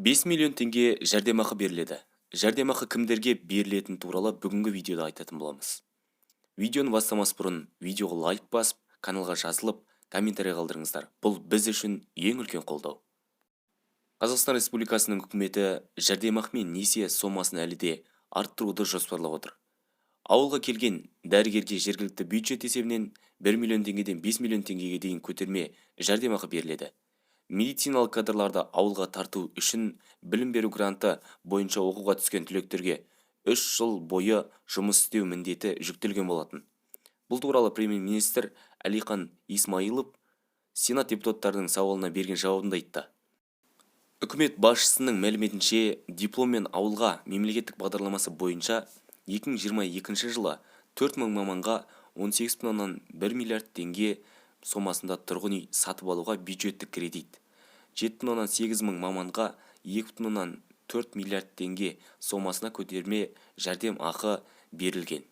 5 миллион теңге жәрдемақы беріледі. Жәрдемақы кімдерге берілетіні туралы бүгінгі видеода айтатын боламыз. Видеоны бастамас бұрын видеоға лайк басып, каналға жазылып, комментарий қалдырыңыздар. Бұл біз үшін ең үлкен қолдау. Қазақстан Республикасының үкіметі жәрдемақы мен несие сомасын әлі де арттыруды жоспарлап отыр. Ауылға келген дәрігерге жергілікті бюджет есебінен 1 миллион теңгеден 5 миллион теңгеге дейін көтерме жәрдемақы беріледі. Медициналық кадрларды ауылға тарту үшін білім беру гранты бойынша оқуға түскен түлектерге 3 жыл бойы жұмыс істеу міндеті жүктелген болатын. Бұл туралы премьер-министр Әлихан Исмайылов Сенат депутаттарының сауалына берген жауабында айтты. Үкімет басшысының мәліметінше, дипломмен ауылға мемлекеттік бағдарламасы бойынша 2022 жылы 4000 маманға 18,1 миллиард теңге сомасында тұрғын үй сатып алуға бюджеттік кредит, 7,8 мың маманға 2,4 миллиард теңге сомасына көтерме жәрдем ақы берілген.